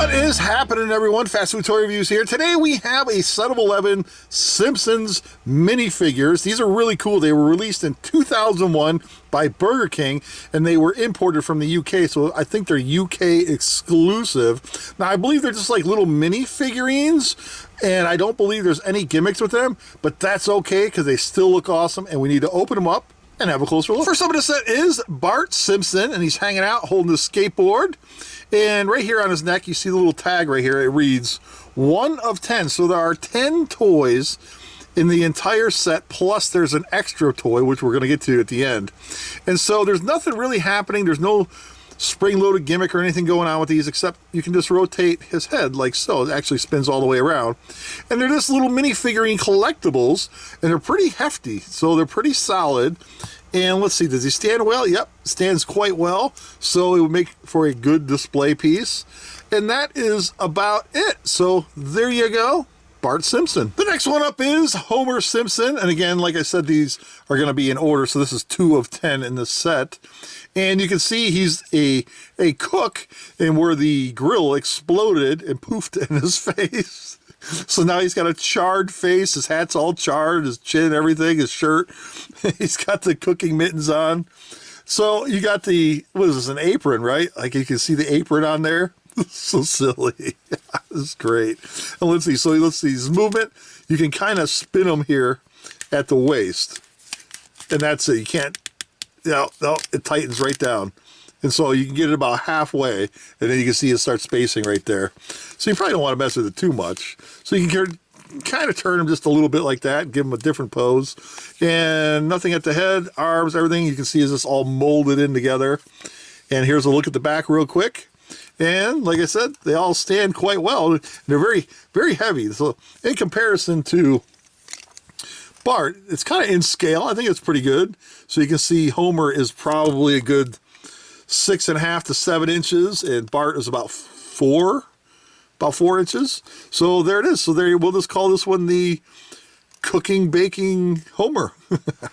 What is happening, everyone? Fast Food Toy Reviews here. Today we have a set of 11 Simpsons minifigures. These are really cool. They were released in 2001 by Burger King, and they were imported from the UK, so I think they're UK exclusive. Now, I believe they're just like little mini figurines, and I don't believe there's any gimmicks with them, but that's okay because they still look awesome, and we need to open them up and have a closer look. First up in the set is Bart Simpson, and he's hanging out holding his skateboard. And right here on his neck, you see the little tag right here. It reads 1 of 10. So there are 10 toys in the entire set, plus there's an extra toy, which we're going to get to at the end. And so there's nothing really happening. There's no spring-loaded gimmick or anything going on with these, except you can just rotate his head like so. It actually spins all the way around. And they're just little mini figurine collectibles, and they're pretty hefty, so they're pretty solid. And let's see, does he stand well? Yep, stands quite well. So it would make for a good display piece. And that is about it. So there you go, Bart Simpson. The next one up is Homer Simpson. And again, like I said, these are going to be in order. So this is 2 of 10 in this set. And you can see he's a cook, and where the grill exploded and poofed in his face. So now he's got a charred face, his hat's all charred, his chin, everything, his shirt. He's got the cooking mittens on. So you got the, what is this, an apron, right? Like you can see the apron on there. So silly. This is great. And let's see, his movement, you can kind of spin him here at the waist. And that's it, you can't, no, it tightens right down. And so you can get it about halfway, and then you can see it start spacing right there. So you probably don't want to mess with it too much. So you can kind of turn him just a little bit like that, give him a different pose. And nothing at the head, arms, everything you can see is just all molded in together. And here's a look at the back real quick. And like I said, they all stand quite well. They're very, very heavy. So in comparison to Bart, it's kind of in scale. I think it's pretty good. So you can see Homer is probably a good 6.5 to 7 inches, and Bart is about 4 inches. So there it is. So there, we'll just call this one the cooking, baking Homer.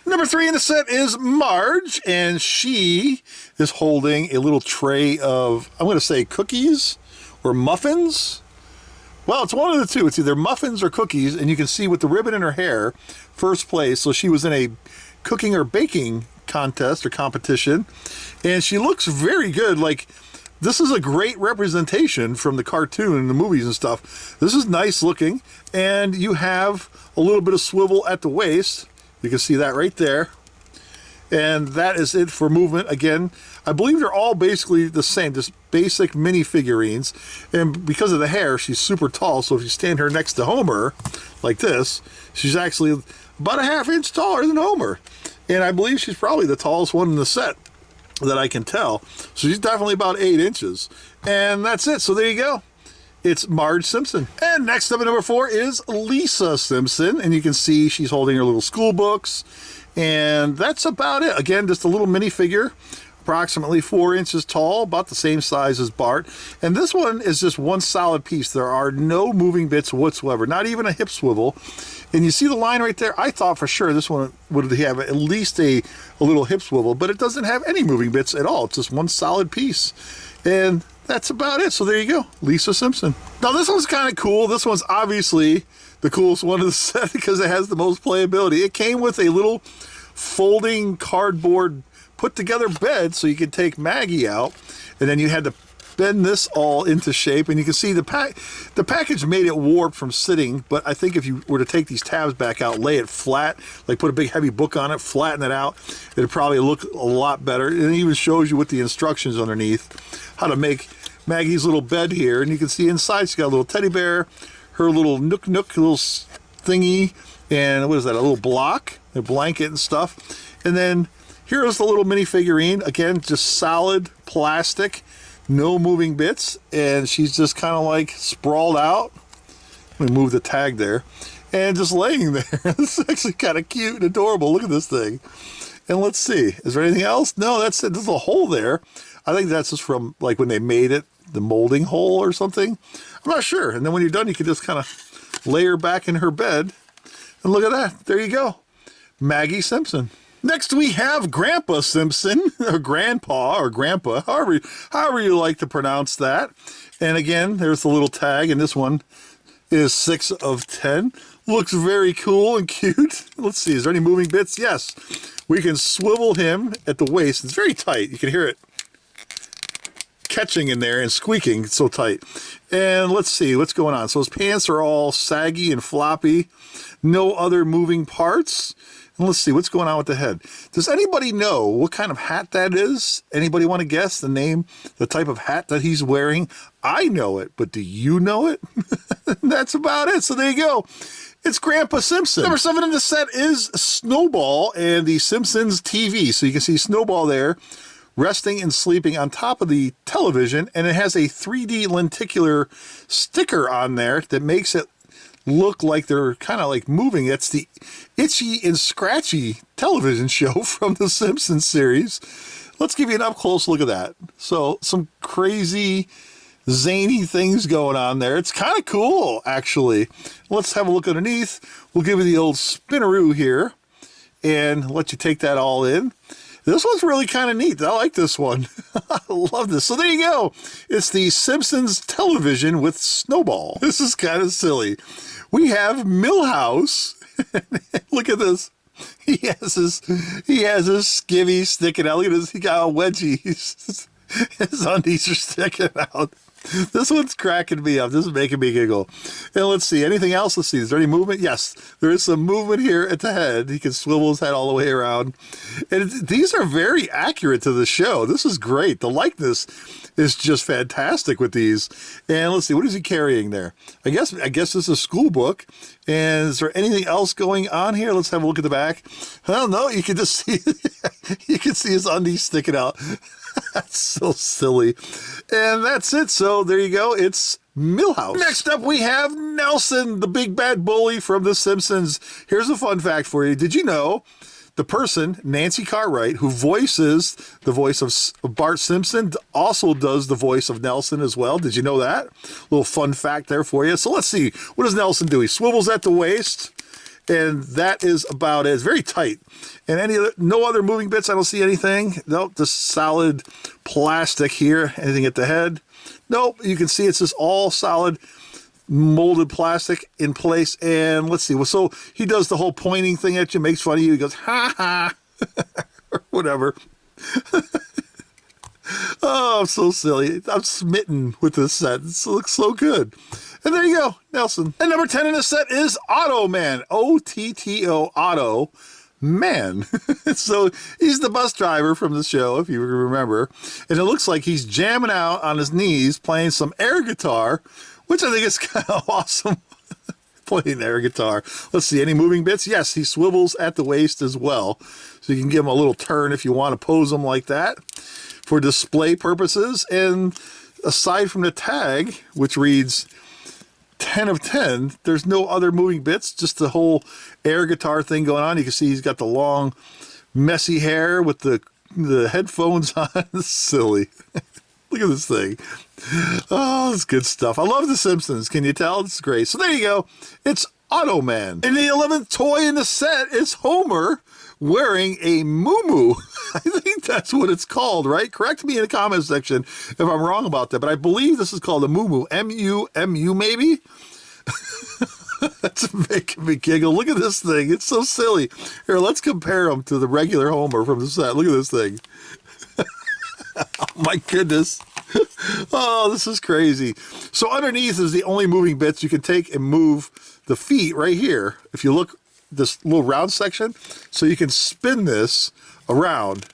Number 3 in the set is Marge, and she is holding a little tray of, I'm going to say cookies or muffins. Well, it's one of the two. It's either muffins or cookies, and you can see with the ribbon in her hair, first place. So she was in a cooking or baking contest or competition, and she looks very good. Like, this is a great representation from the cartoon and the movies and stuff. This is nice looking, and you have a little bit of swivel at the waist. You can see that right there. And that is it for movement. Again, I believe they're all basically the same, just basic mini figurines. And because of the hair, she's super tall. So if you stand her next to Homer like this, she's actually about a ½ inch taller than Homer. And I believe she's probably the tallest one in the set that I can tell. So she's definitely about 8 inches. And that's it. So there you go. It's Marge Simpson. And next up at number 4 is Lisa Simpson. And you can see she's holding her little school books. And that's about it. Again, just a little minifigure, approximately 4 inches tall, about the same size as Bart. And this one is just one solid piece. There are no moving bits whatsoever, not even a hip swivel. And you see the line right there? I thought for sure this one would have at least a little hip swivel, but it doesn't have any moving bits at all. It's just one solid piece. And that's about it. So there you go, Lisa Simpson. Now this one's kind of cool. This one's obviously the coolest one of the set because it has the most playability. It came with a little folding cardboard put together bed, so you could take Maggie out, and then you had to bend this all into shape. And you can see the package made it warped from sitting, but I think if you were to take these tabs back out, lay it flat, like put a big heavy book on it, flatten it out, it'd probably look a lot better. And it even shows you with the instructions underneath how to make Maggie's little bed here. And you can see inside she's got a little teddy bear, her little nook little thingy, and what is that, a little block, a blanket and stuff. And then here's the little mini figurine. Again, just solid plastic, no moving bits, and she's just kind of like sprawled out. Let me move the tag there, and just laying there. This is actually kind of cute and adorable. Look at this thing. And let's see, is there anything else? No, that's it. There's a hole there. I think that's just from like when they made it, the molding hole or something. I'm not sure. And then when you're done, you can just kind of lay her back in her bed. And look at that. There you go. Maggie Simpson. Next we have Grandpa Simpson, or Grandpa, or Grandpa, however you like to pronounce that. And again, there's the little tag, and this one is 6 of 10. Looks very cool and cute. Let's see, is there any moving bits? Yes. We can swivel him at the waist. It's very tight. You can hear it catching in there and squeaking. It's so tight. And let's see what's going on. So his pants are all saggy and floppy. No other moving parts. And let's see what's going on with the head. Does anybody know what kind of hat that is? Anybody want to guess the name, the type of hat that he's wearing? I know it, but do you know it? That's about it. So there you go. It's Grandpa Simpson. Number 7 in the set is Snowball and the Simpsons TV. So you can see Snowball there resting and sleeping on top of the television, and it has a 3D lenticular sticker on there that makes it look like they're kind of like moving. It's the Itchy and Scratchy television show from the Simpsons series. Let's give you an up-close look at that. So some crazy, zany things going on there. It's kind of cool, actually. Let's have a look underneath. We'll give you the old spinaroo here and let you take that all in. This one's really kind of neat. I like this one. I love this. So there you go. It's the Simpsons television with Snowball. This is kind of silly. We have Milhouse. Look at this. He has his skivvy sticking out. Look at this. He got a wedgie. His undies are sticking out. This one's cracking me up. This is making me giggle. And let's see. Anything else? Let's see. Is there any movement? Yes. There is some movement here at the head. He can swivel his head all the way around. And these are very accurate to the show. This is great. The likeness is just fantastic with these. And let's see. What is he carrying there? I guess this is a school book. And is there anything else going on here? Let's have a look at the back. I don't know. You can just see you can see his undies sticking out. That's so silly. And that's it. So there you go. It's Milhouse. Next up, we have Nelson, the big bad bully from The Simpsons. Here's a fun fact for you. Did you know the person, Nancy Cartwright, who voices the voice of Bart Simpson, also does the voice of Nelson as well? Did you know that? Little fun fact there for you. So let's see. What does Nelson do? He swivels at the waist. And that is about it. It's very tight. And no other moving bits. I don't see anything. Nope, just solid plastic here. Anything at the head? Nope. You can see it's just all solid molded plastic in place. And let's see. Well, so he does the whole pointing thing at you, makes fun of you. He goes, ha ha, or whatever. Oh, I'm so silly. I'm smitten with this set. It looks so good. And there you go, Nelson. And number 10 in the set is Automan. O-T-T-O, Auto Man. So he's the bus driver from the show, if you remember. And it looks like he's jamming out on his knees, playing some air guitar, which I think is kind of awesome. Playing air guitar. Let's see, any moving bits? Yes, he swivels at the waist as well. So you can give him a little turn if you want to pose him like that for display purposes. And aside from the tag, which reads 10 of 10, there's no other moving bits, just the whole air guitar thing going on. You can see he's got the long, messy hair with the headphones on. It's silly. Look at this thing. Oh, it's good stuff. I love The Simpsons. Can you tell? It's great. So there you go. It's Automan. And the 11th toy in the set is Homer wearing a muumuu. I think that's what it's called, right? Correct me in the comment section if I'm wrong about that, but I believe this is called a muumuu. M-U-M-U maybe? That's making me giggle. Look at this thing. It's so silly. Here, let's compare him to the regular Homer from the set. Look at this thing. Oh, my goodness. Oh, this is crazy. So underneath is the only moving bits. You can take and move the feet right here. If you look, this little round section, so you can spin this around,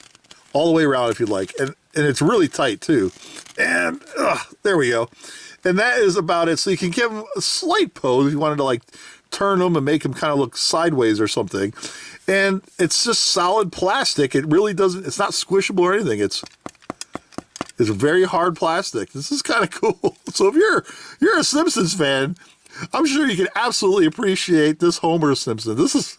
all the way around if you'd like. And it's really tight too. And there we go. And that is about it. So you can give them a slight pose if you wanted to like turn them and make them kind of look sideways or something. And it's just solid plastic. It really doesn't, it's not squishable or anything. It's very hard plastic. This is kind of cool. So if you're a Simpsons fan, I'm sure you can absolutely appreciate this Homer Simpson. This is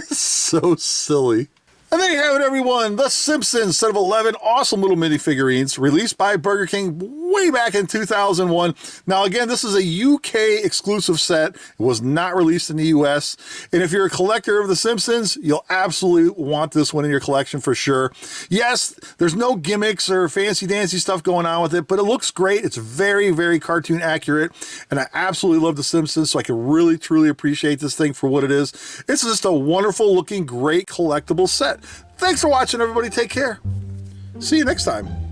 so silly. And there you have it, everyone. The Simpsons set of 11 awesome little minifigurines released by Burger King way back in 2001. Now, again, this is a UK exclusive set. It was not released in the US. And if you're a collector of The Simpsons, you'll absolutely want this one in your collection for sure. Yes, there's no gimmicks or fancy dancy stuff going on with it, but it looks great. It's very, very cartoon accurate. And I absolutely love The Simpsons, so I can really, truly appreciate this thing for what it is. It's just a wonderful looking, great collectible set. Thanks for watching, everybody. Take care. See you next time.